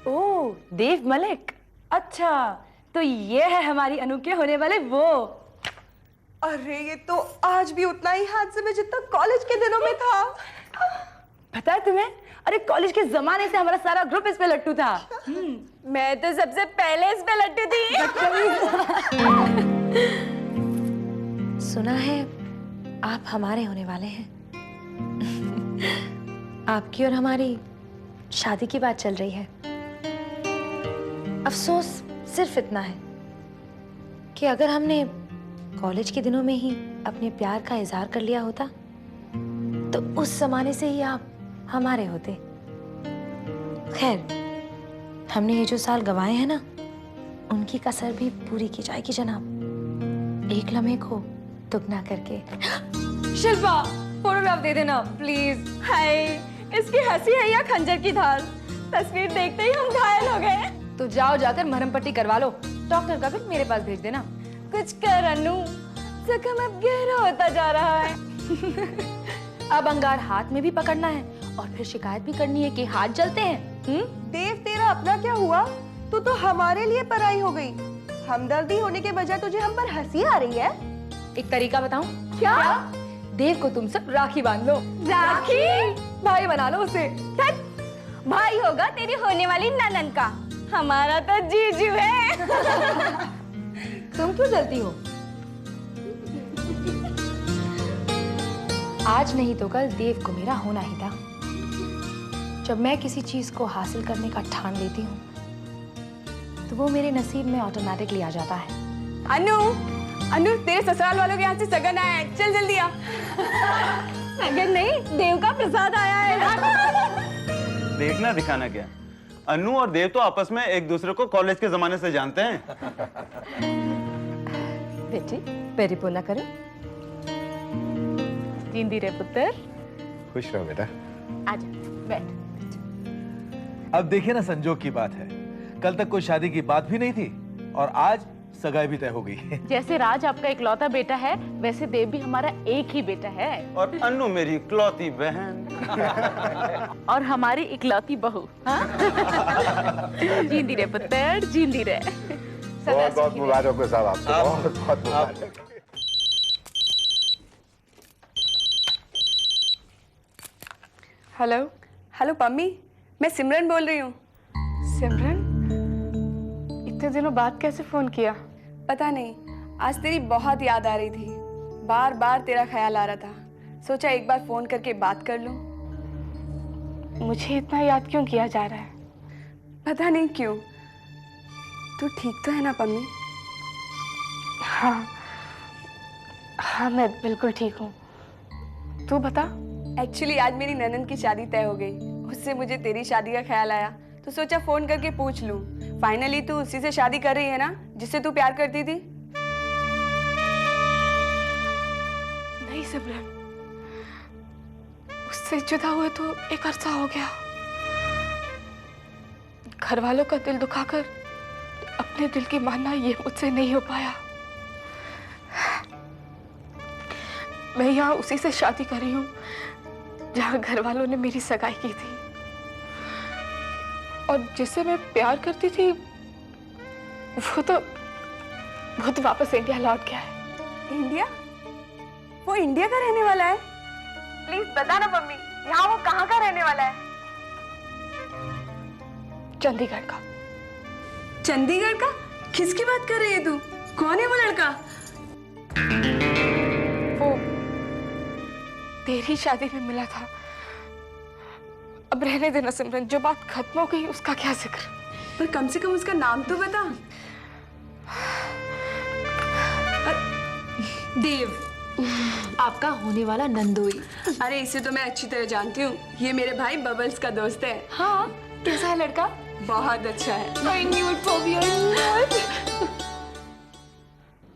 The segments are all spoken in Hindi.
ओह, देव मलिक। अच्छा, तो ये है हमारी अनु के होने वाले वो। अरे ये तो आज भी उतना ही हादसे में जितना कॉलेज के दिनों में था। पता है तुम्हें? अरे कॉलेज के जमाने से हमारा सारा ग्रुप इस पे लट्टू था। मैं तो सबसे पहले इस पे लट्टू थी। सुना है आप हमारे होने वाले हैं। आपकी और हमारी शादी की बात चल रही है। अफसोस सिर्फ इतना है कि अगर हमने कॉलेज के दिनों में ही अपने प्यार का इजहार कर लिया होता तो उस जमाने से ही आप हमारे होते। खैर, हमने ये जो साल गंवाए हैं ना, उनकी कसर भी पूरी की जाएगी जनाब, एक लम्हे को दुगना करके। शिल्पा, फोटोग्राफ दे देना प्लीज। हाय, इसकी हंसी है या खंजर की धार। तस्वीर देखते ही हम घायल हो गए। तो जाओ जाकर मरहम पट्टी करवा लो। डॉक्टर का बिल मेरे पास भेज देना। कुछ कर अनु, जख्म अब गहरा होता जा रहा है। अब अंगार हाथ में भी पकड़ना है और फिर शिकायत भी करनी है कि हाथ जलते हैं। देव, तेरा अपना क्या हुआ? तू तो हमारे लिए पराई हो गई। हमदर्दी होने के बजाय तुझे हम पर हंसी आ रही है। एक तरीका बताऊं? क्या? देव को तुम सब राखी बांध लो। राखी? भाई बना लो उसे। भाई होगा तेरी होने वाली ननन का, हमारा तो जीजू है। तुम क्यों जलती हो? आज नहीं तो कल देव को मेरा होना ही था। जब मैं किसी चीज को हासिल करने का ठान लेती हूँ तो वो मेरे नसीब में ऑटोमेटिकली आ जाता है। अनु, अनु, तेरे ससुराल वालों के यहाँ से सगन आया है, चल जल्दी आ। सगन नहीं, देव का प्रसाद आया है। देखना दिखाना क्या? अनु और देव तो आपस में एक दूसरे को कॉलेज के जमाने से जानते हैं। बेटी, पेरिपो ना करो। जिंदी रे पुत्र। खुश रहो बेटा। आजा, बैठ। अब देखिए ना, संजोग की बात है। कल तक कोई शादी की बात भी नहीं थी और आज सगाई भी तय हो गई। जैसे राज आपका इकलौता बेटा है, वैसे देव भी हमारा एक ही बेटा है। और अनु मेरी इकलौती बहन। और हमारी इकलौती बहू। हाँ? जींदी रे पुत्र, जींदी रे। बहुत बहुत मुबारक हो साहब आपको। बहुत बहुत मुबारक। हेलो हेलो पम्मी, मैं सिमरन बोल रही हूँ। सिमरन, इतने दिनों बाद कैसे फोन किया? पता नहीं, आज तेरी बहुत याद आ रही थी। बार बार तेरा ख्याल आ रहा था, सोचा एक बार फोन करके बात कर लूं। मुझे इतना याद क्यों किया जा रहा है? पता नहीं क्यों। तू ठीक तो है ना पम्मी? हाँ हाँ, मैं बिल्कुल ठीक हूँ। तू बता। एक्चुअली आज मेरी ननन की शादी तय हो गई। उससे मुझे तेरी शादी का ख्याल आया तो सोचा फोन करके पूछ लूं। फाइनली तू उसी से शादी कर रही है ना जिससे तू प्यार करती थी? नहीं सिमरन, उससे जुदा हुए तो एक अरसा हो गया। घर वालों का दिल दुखाकर अपने दिल की मानना ये मुझसे नहीं हो पाया। मैं यहाँ उसी से शादी कर रही हूँ जहाँ घर वालों ने मेरी सगाई की थी और जिससे मैं प्यार करती थी वो तो वापस इंडिया लौट गया है। इंडिया? वो इंडिया का रहने वाला है? प्लीज बता ना मम्मी, यहाँ वो कहाँ का रहने वाला है? चंडीगढ़ का। चंडीगढ़ का? किसकी बात कर रही है तू? कौन है वो लड़का? वो तेरी शादी में मिला था। अब रहने देना सिमरन, जो बात खत्म हो गई उसका क्या जिक्र। पर कम से कम उसका नाम तो बता। देव, आपका होने वाला नंदोई। अरे इसे तो मैं अच्छी तरह जानती हूँ। ये मेरे भाई बबल्स का दोस्त है। हाँ, कैसा है लड़का? बहुत अच्छा है। I knew it, Bobby, I knew it.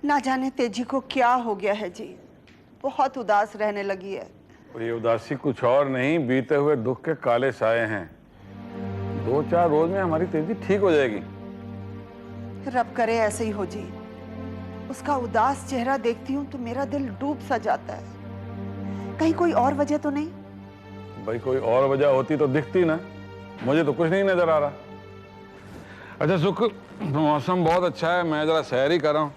ना जाने तेजी को क्या हो गया है जी, बहुत उदास रहने लगी है। ये उदासी कुछ और नहीं, बीते हुए दुख के काले साए हैं। 2-4 रोज में हमारी तेजी ठीक हो जाएगी। रब करे ऐसे ही हो जी। उसका उदास चेहरा देखती हूँ तो मेरा दिल डूब सा जाता है। कहीं कोई और वजह तो नहीं? भाई कोई और वजह होती तो दिखती ना। मुझे तो कुछ नहीं नजर आ रहा। अच्छा सुख, मौसम बहुत अच्छा है, मैं जरा सैर ही कर रहा हूँ।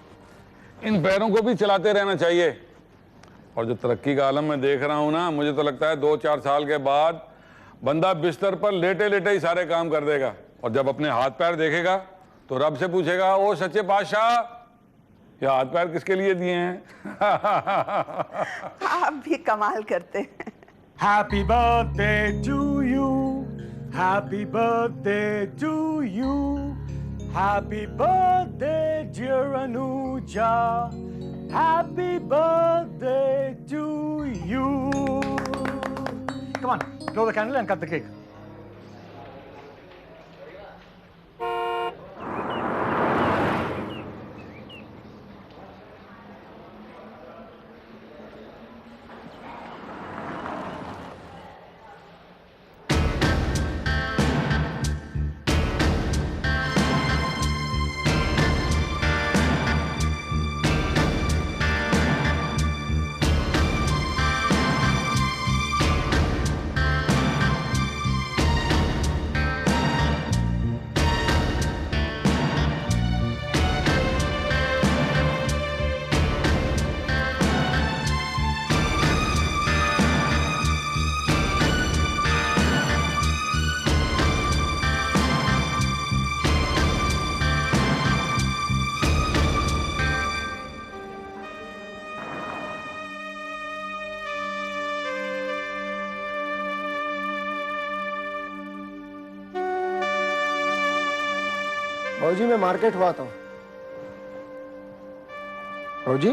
इन पैरों को भी चलाते रहना चाहिए। और जो तरक्की का आलम मैं देख रहा हूँ ना, मुझे तो लगता है 2-4 साल के बाद बंदा बिस्तर पर लेटे लेटे ही सारे काम कर देगा। और जब अपने हाथ पैर देखेगा तो रब से पूछेगा, ओ सच्चे पातशाह, ये हाथ पैर किसके लिए दिए हैं? आप भी कमाल करते हैं। Happy birthday to you. Happy birthday to you. Happy birthday, dear Anuja. Happy birthday to you. Come on, blow the candle and cut the cake. भाऊजी मैं मार्केट हुआ था। भाऊजी,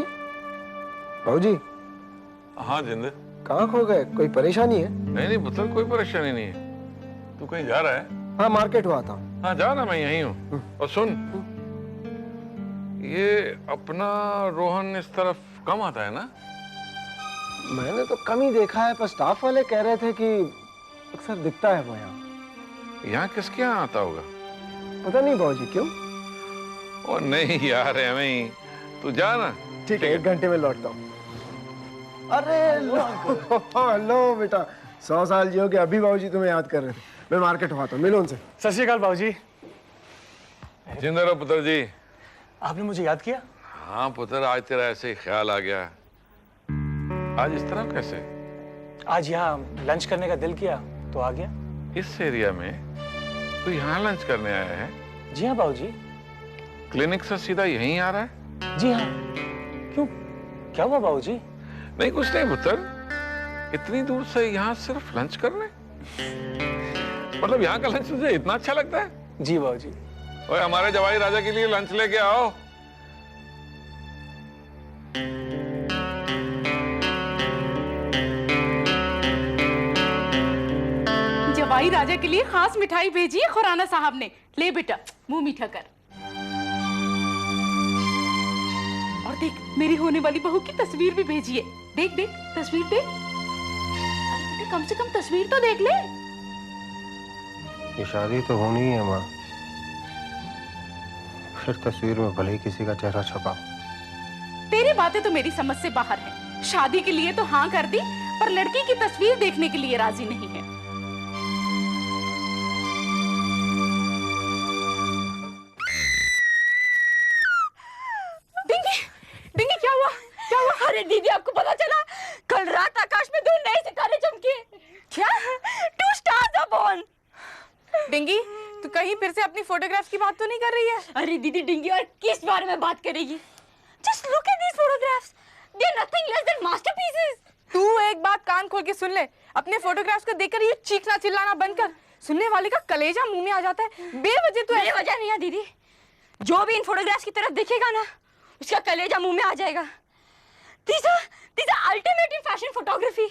भाऊजी हाँ जिंदे, कहाँ खो गए? कोई परेशानी है? नहीं नहीं पुत्र, कोई परेशानी नहीं है। तू कहीं जा रहा है? हाँ मार्केट हुआ था। हाँ जा ना, मैं यहीं हूँ। और सुन, ये अपना रोहन इस तरफ कम आता है ना? मैंने तो कम ही देखा है, पर स्टाफ वाले कह रहे थे कि अक्सर दिखता है वो यहाँ। यहाँ किसके यहाँ आता होगा? पता नहीं भाऊजी, क्यों? ओ नहीं यार, एवं ही। तू जा ना। ठीक है, 1 घंटे में लौटता हूँ। अरे लो बेटा, 100 साल जियो के अभी भाऊजी तुम्हें याद कर रहे थे। मैं मार्केट हुआ था, मिलो उनसे। सत श्री अकाल भाऊजी। जिंदा रहो पुत्र जी। आपने मुझे याद किया? हाँ पुत्र, आज तेरा ऐसे ही ख्याल आ गया। आज इस तरह कैसे? आज यहाँ लंच करने का दिल किया तो आ गया। इस एरिया में तू यहाँ लंच करने आया है? जी हाँ बाबूजी। क्लिनिक से सीधा यहीं आ रहा है? जी हाँ। क्यों, क्या हुआ बाबूजी? नहीं कुछ नहीं पुत्र, इतनी दूर से यहाँ सिर्फ लंच करने? मतलब यहाँ का लंच तुझे इतना अच्छा लगता है? जी बाबूजी। ओए हमारे जवाई राजा के लिए लंच लेके आओ। जवाई राजा के लिए खास मिठाई भेजी है खुराना साहब ने। ले बेटा, मुंह मीठा कर। और देख, मेरी होने वाली बहू की तस्वीर भी भेजी है। देख देख, तस्वीर देख। अरे बेटा, कम से कम तस्वीर तो देख ले। ये शादी तो होनी ही है माँ, फिर तस्वीर में भले ही किसी का चेहरा छपा। तेरी बातें तो मेरी समझ से बाहर है। शादी के लिए तो हाँ कर दी, पर लड़की की तस्वीर देखने के लिए राजी नहीं है। डिंगी क्या हुआ? क्या हुआ? अरे दीदी, आपको पता चला? कल रात आकाश में 2 नए सितारे चमके। क्या? 2 stars are born। डिंगी, तू कहीं फिर से अपनी फोटोग्राफ्स की बात तो नहीं कर रही है? अरे दीदी, डिंगी और किस बारे में बात करेगी? Just look at these photographs. They are nothing less than masterpieces. तू एक बात कान खोल के सुन ले। अपने फोटोग्राफ्स को देखकर ये चीखना चिल्लाना बंद कर। सुनने वाले का कलेजा मुंह में आ जाता है। बेवजह तू बेवजह नहीं है दीदी। जो भी इन फोटोग्राफ्स की तरफ देखेगा ना, उसका कलेजा मुंह में आ जाएगा। These are ultimate in fashion photography.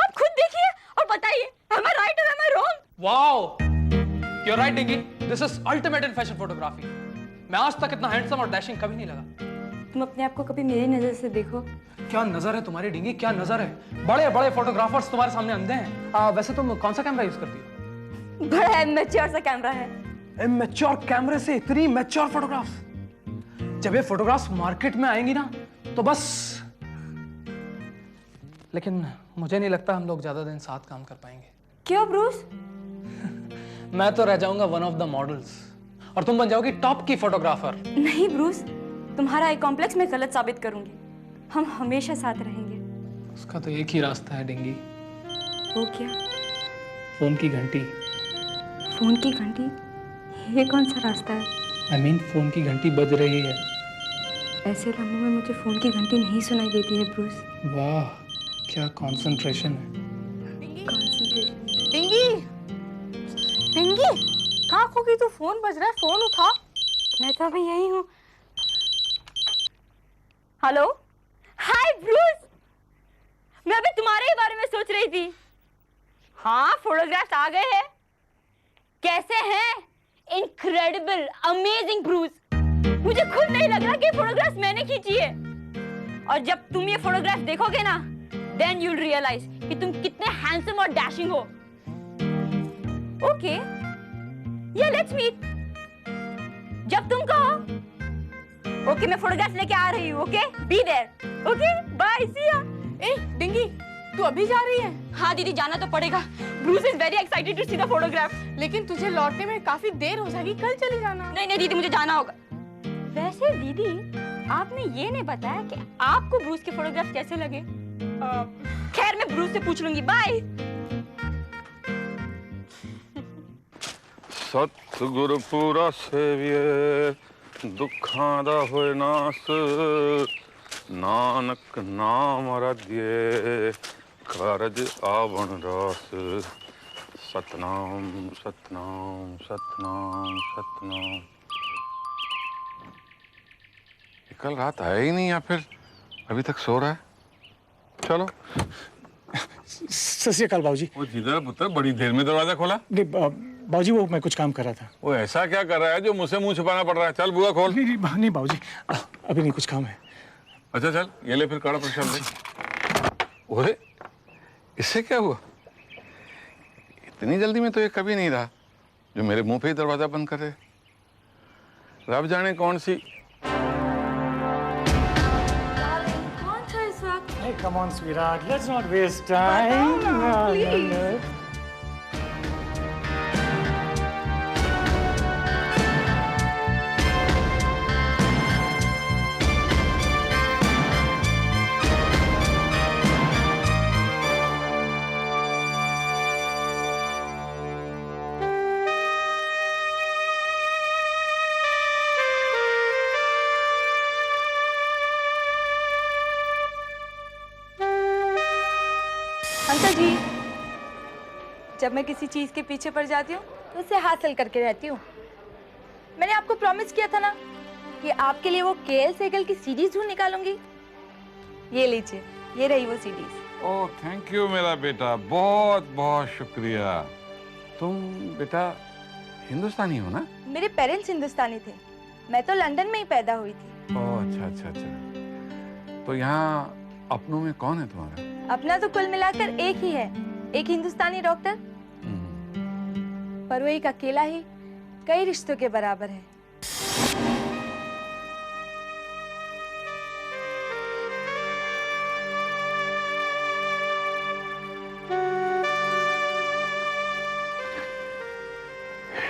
आप खुद देखिए और बताइए, am I right or am I wrong? Wow, you're right, डिंगी. This is ultimate in fashion photography. मैं आज तक इतना हैंडसम और डैशिंग कभी नहीं लगा। तुम अपने आप को कभी मेरी नजर से देखो। क्या नजर है तुम्हारी डिंगी, क्या नजर है? बड़े बड़े फोटोग्राफर्स तुम्हारे सामने अंधे हैं। वैसे तुम कौन सा कैमरा यूज करती हो? बड़ा मैच्योर सा कैमरा है। मैच्योर कैमरे से इतनी मैच्योर फोटोग्राफ्स? जब ये फोटोग्राफ्स मार्केट में आएंगी ना, तो बस। लेकिन मुझे नहीं लगता हम लोग ज्यादा दिन साथ काम कर पाएंगे। क्यों ब्रूस? मैं तो रह जाऊंगा वन ऑफ द मॉडल्स। और तुम बन जाओगी टॉप की फोटोग्राफर। नहीं ब्रूस, तुम्हारा एक कॉम्प्लेक्स मैं गलत साबित करूंगी। हम हमेशा साथ रहेंगे। उसका तो एक ही रास्ता है डिंगी। वो क्या? फोन की घंटी। फोन की घंटी? ये कौन सा रास्ता है? I mean, फोन की घंटी बज रही है। ऐसे लम्हों में मुझे फोन की घंटी नहीं सुनाई देती है ब्रूस। वाह, क्या कंसंट्रेशन है। कंसंट्रेशन। डिंगी, डिंगी, कहाँ खो गई तू? फोन बज रहा है, फोन उठा। मैं तो अभी यही हूँ। हेलो, हाय ब्रूस। मैं अभी तुम्हारे ही बारे में सोच रही थी। हाँ, फोटोग्राफ्स आ गए हैं। कैसे हैं? Incredible, amazing Bruce. मुझे खुद नहीं लग रहा कि फोटोग्राफ्स मैंने खींची है। और जब तुम ये फोटोग्राफ देखोगे ना, देन यू विल रियलाइज कि तुम कितने हैंडसम और डैशिंग हो। ओके, या लेट्स मीट जब तुम कहो। ओके, मैं फोटोग्राफ लेके आ रही हूँ। Okay, be there. Okay, bye, see ya. A dinghy, तू अभी जा रही है? हाँ दीदी, जाना तो पड़ेगा। Bruce is very excited to see the photograph. लेकिन तुझे लौटने में काफी देर हो जाएगी, कल चली जाना। नहीं नहीं दीदी, मुझे जाना होगा। वैसे दीदी, आपने ये नहीं बताया कि आपको ब्रूस के फोटोग्राफ कैसे लगे। खैर, मैं ब्रूस से पूछ लूंगी। बाय। सतगुरु पूरा सेविए दुखां दा होए नास, नानक नाम रधिए कारज आवण रास। सतनाम सतनाम सतनाम सतनाम। कल रात आया ही नहीं या फिर अभी तक सो रहा है? चलो। सत श्री अकाल बाबूजी। वो जिधर पुत्र बड़ी देर में दरवाजा खोला। बाबूजी, वो मैं कुछ काम कर रहा था। वो ऐसा क्या कर रहा है जो मुझसे मुंह छुपाना पड़ रहा है? चल बुआ खोल। नहीं बाबूजी, अभी नहीं, कुछ काम है। अच्छा चल, ये ले फिर कड़ा प्रसाद दे। ओए, इससे क्या हुआ? इतनी जल्दी में तो ये कभी नहीं रहा जो मेरे मुंह पे ही दरवाजा बंद करे। रब जाने कौन सी। Hey, come on, sweetheart. Let's not waste time. Please. Uncle ji, जब मैं किसी चीज के पीछे पड़ जाती हूँ तो उसे हासिल करके रहती हूँ। मैंने आपको प्रॉमिस किया था ना कि आपके लिए वो केएल सहगल की सीडीज ढूंढ निकालूंगी। ये लीजिए, ये रही वो सीडीज। ओह थैंक यू मेरा बेटा, बहुत बहुत शुक्रिया। तुम बेटा हिंदुस्तानी हो ना? मेरे पेरेंट्स हिंदुस्तानी थे, मैं तो लंदन में ही पैदा हुई थी। ओह अच्छा अच्छा अच्छा। तो यहाँ अपनों में कौन है तुम्हारा? अपना तो कुल मिलाकर एक ही है, एक हिंदुस्तानी डॉक्टर। पर वो एक अकेला ही कई रिश्तों के बराबर है।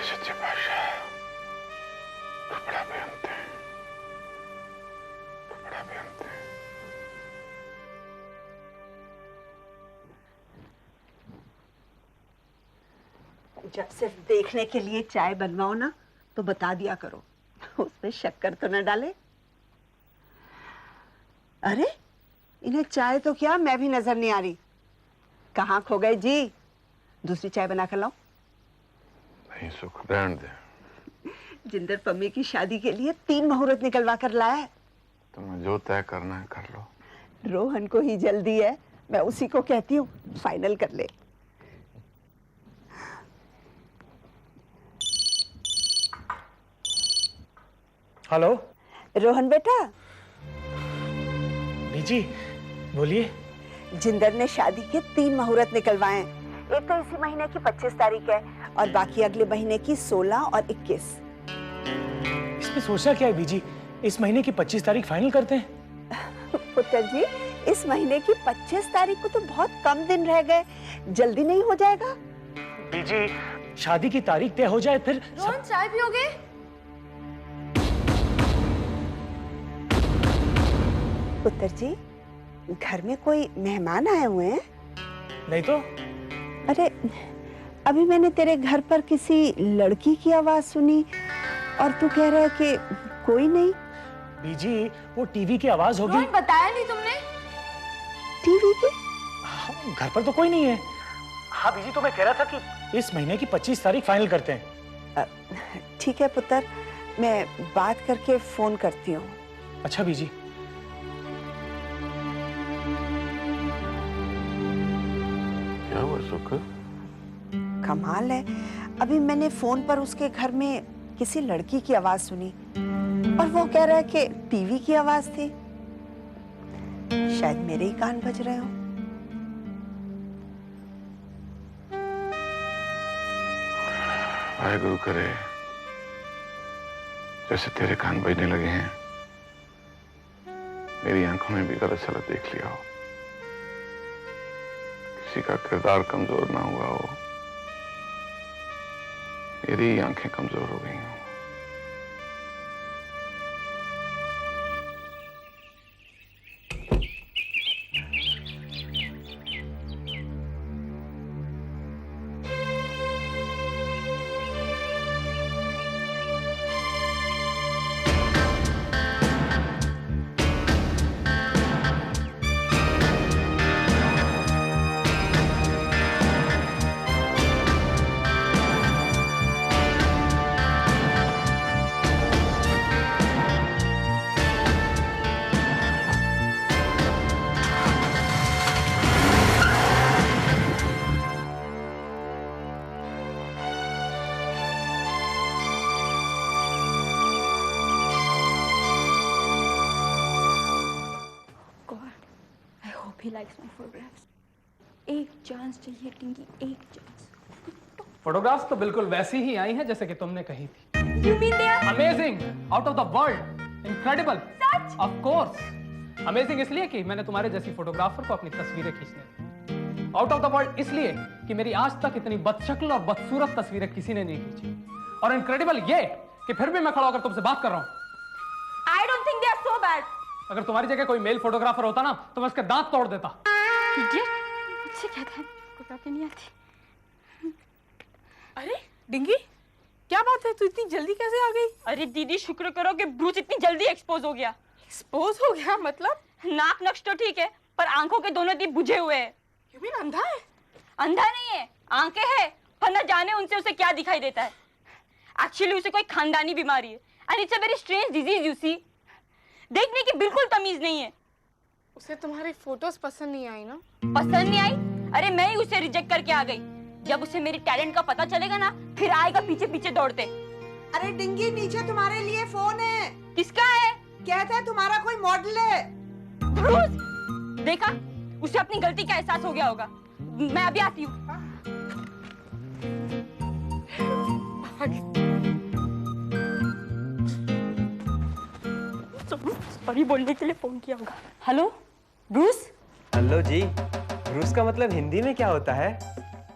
सच्चे पातशाह, तो बड़ा बेअंत है, तो बड़ा बेअंत है। जब सिर्फ देखने के लिए चाय बनवाओ ना तो बता दिया करो, उसमें शक्कर तो न डाले। अरे इन्हें चाय तो क्या, मैं भी नजर नहीं आ रही। कहाँ खो गए जी? दूसरी चाय बना कर लाओ। नहीं सुख, रहने दे। जिंदर पम्मी की शादी के लिए 3 मुहूर्त निकलवा कर लाया है। तुम्हें जो तय करना है कर लो। रोहन को ही जल्दी है, मैं उसी को कहती हूँ फाइनल कर ले। हेलो रोहन बेटा। जी बोलिए। जिंदर ने शादी के 3 मुहूर्त निकलवाए हैं। एक तो इसी महीने की 25 तारीख है और बाकी अगले महीने की 16 और 21। इसमें सोचना क्या है बीजी, इस महीने की 25 तारीख फाइनल करते हैं। पुत्र जी, इस महीने की 25 तारीख को तो बहुत कम दिन रह गए, जल्दी नहीं हो जाएगा? बीजी, शादी की तारीख तय हो जाए फिर। रोहन, चाय पियोगे? पुत्र जी, घर में कोई मेहमान आए हुए हैं? नहीं तो। अरे अभी मैंने तेरे घर पर किसी लड़की की आवाज सुनी और तू कह रहा है कि कोई नहीं। बीजी, वो टीवी की आवाज होगी। रोहन, बताया नहीं तुमने? टीवी की? घर पर तो कोई नहीं है। हाँ बीजी, तो मैं कह रहा था कि इस महीने की 25 तारीख फाइनल करते हैं। ठीक है पुत्र, मैं बात करके फोन करती हूँ। अच्छा बीजी। क्या हुआ सुख? कमाल है, अभी मैंने फोन पर उसके घर में किसी लड़की की आवाज सुनी और वो कह रहा है कि टीवी की आवाज थी। शायद मेरे ही कान बज रहे हो। वाहेगुरु करे जैसे तेरे कान बजने लगे हैं, मेरी आंखों में भी गलत सलत देख लिया हो, किसी का किरदार कमजोर ना हुआ हो, मेरी ही आंखें कमजोर हो गई हो। He likes my photographs. एक चांस चाहिए टिंकी, एक चांस। फोटोग्राफ्स तो बिल्कुल वैसी ही आई हैं जैसे कि तुमने कही थी। You mean they are amazing, out of the world, incredible. Such? Of course. Amazing इसलिए कि मैंने तुम्हारे जैसी फोटोग्राफर को अपनी तस्वीरें खींचने दी। आउट ऑफ द वर्ल्ड इसलिए कि मेरी आज तक इतनी बदशक्ल और बदसूरत तस्वीरें किसी ने नहीं खींची। और इनक्रेडिबल ये कि फिर भी मैं खड़ा होकर तुमसे बात कर रहा हूं। I don't think they are so bad. अगर तुम्हारी जगह कोई मेल फोटोग्राफर होता ना तो मैं उसके दांत तोड़ देता। Idiot, मुझसे कहता है फोटोग्राफी नहीं आती। अरे डिंगी, क्या बात है, तू इतनी जल्दी कैसे आ गई? अरे दीदी, शुक्र करो कि ब्रूस इतनी जल्दी एक्सपोज हो गया। एक्सपोज हो गया मतलब? नाक नक्श तो ठीक है, पर आंखों के दोनों दी बुझे हुए हैं। You mean अंधा है? अंधा नहीं है, आंखें हैं, पर न जाने उनसे उसे क्या दिखाई देता है। एक्चुअली उसे कोई खानदानी बीमारी है, and it's a very strange disease. You see, देखने की बिल्कुल तमीज नहीं है। उसे तुम्हारी फोटोज पसंद नहीं आई ना? पसंद नहीं आई? अरे मैं ही उसे रिजेक्ट करके आ गई। जब उसे मेरी टैलेंट का पता चलेगा ना, फिर आएगा पीछे पीछे दौड़ते। अरे डिंगी, नीचे तुम्हारे लिए फोन है। किसका है? कहता है तुम्हारा कोई मॉडल है। ब्रूस, देखा, उसे अपनी गलती का एहसास हो गया होगा। मैं अभी आती हूँ। परी बोलने के लिए फोन किया होगा। Hello Bruce. हेलो जी। ब्रूस का मतलब हिंदी में क्या होता है?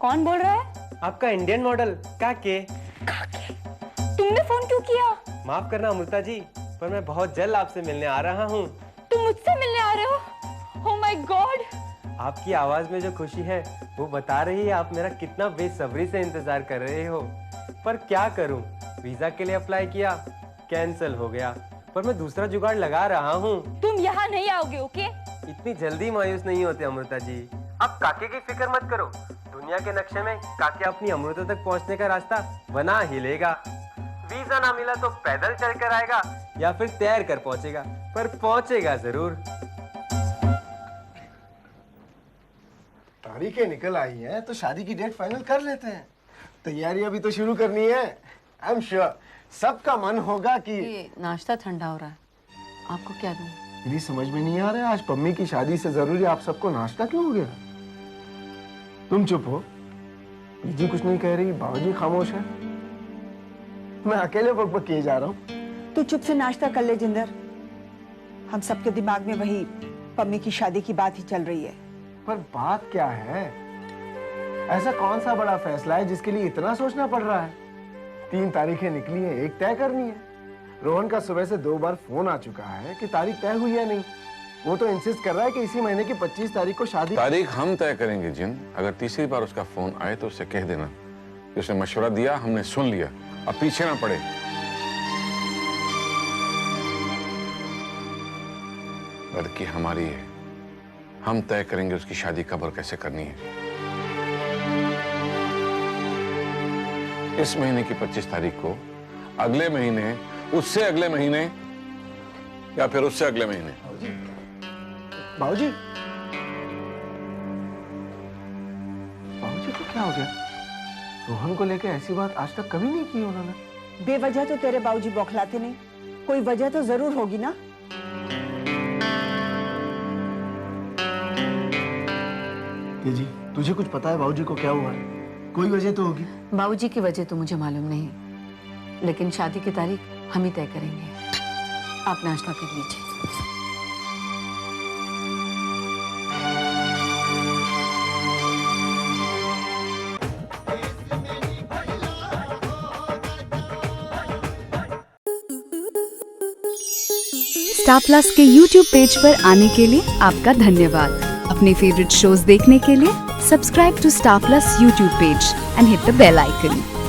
कौन बोल रहा है? आपका इंडियन मॉडल काके। काके? तुमने फोन क्यों किया? माफ करना अमृता जी, पर मैं बहुत जल्द आपसे मिलने आ रहा हूँ। तुम मुझसे मिलने आ रहे हो? Oh my God! आपकी आवाज में जो खुशी है वो बता रही है आप मेरा कितना बेसब्री से इंतजार कर रहे हो। पर क्या करूं, वीजा के लिए अप्लाई किया, कैंसिल हो गया, पर मैं दूसरा जुगाड़ लगा रहा हूँ। तुम यहाँ नहीं आओगे, ओके? इतनी जल्दी मायूस नहीं होते अमृता जी। आप काके की फिक्र मत करो, दुनिया के नक्शे में काके अपनी अमृता तक पहुँचने का रास्ता बना ही लेगा। वीजा ना मिला तो पैदल चल कर आएगा या फिर तैर कर पहुँचेगा, पर पहुँचेगा जरूर। तारीखें निकल आई हैं तो शादी की डेट फाइनल कर लेते हैं। तैयारी अभी तो शुरू करनी है। आई एम श्योर सबका मन होगा कि ये नाश्ता ठंडा हो रहा है, आपको क्या दूं? मेरी समझ में नहीं आ रहा है, आज पम्मी की शादी से जरूरी आप सबको नाश्ता क्यों हो गया? तुम चुप हो, बीजी कुछ नहीं कह रही, बाबूजी खामोश है, मैं अकेले बक किए जा रहा हूँ। तू चुप से नाश्ता कर ले जिंदर। हम सबके दिमाग में वही पम्मी की शादी की बात ही चल रही है। पर बात क्या है? ऐसा कौन सा बड़ा फैसला है जिसके लिए इतना सोचना पड़ रहा है? 3 तारीखें निकली हैं, एक तय करनी है। रोहन का सुबह से 2 बार फोन आ चुका है कि तारीख तय हुई है नहीं। वो तो इंसिस्ट कर रहा है कि इसी महीने की 25 तारीख को शादी। तारीख हम तय करेंगे जिन। अगर तीसरी बार उसका फोन आए तो उसे कह देना कि उसने मशवरा दिया, हमने सुन लिया, अब पीछे ना पड़े। लड़की हमारी है, हम तय करेंगे उसकी शादी कब और कैसे करनी है। इस महीने की 25 तारीख को, अगले महीने, उससे अगले महीने, या फिर उससे अगले महीने। बाबूजी, बाबूजी को क्या हो गया? रोहन को लेके ऐसी बात आज तक कभी नहीं की उन्होंने। बेवजह तो तेरे बाबूजी बौखलाते नहीं, कोई वजह तो जरूर होगी ना। जी, तुझे कुछ पता है बाबूजी को क्या हुआ है? कोई वजह तो होगी। बाबूजी की वजह तो मुझे मालूम नहीं, लेकिन शादी की तारीख हम ही तय करेंगे। आप नाश्ता कर लीजिए। स्टार प्लस के YouTube पेज पर आने के लिए आपका धन्यवाद। अपने फेवरेट शोज देखने के लिए subscribe to Star Plus YouTube page and hit the bell icon.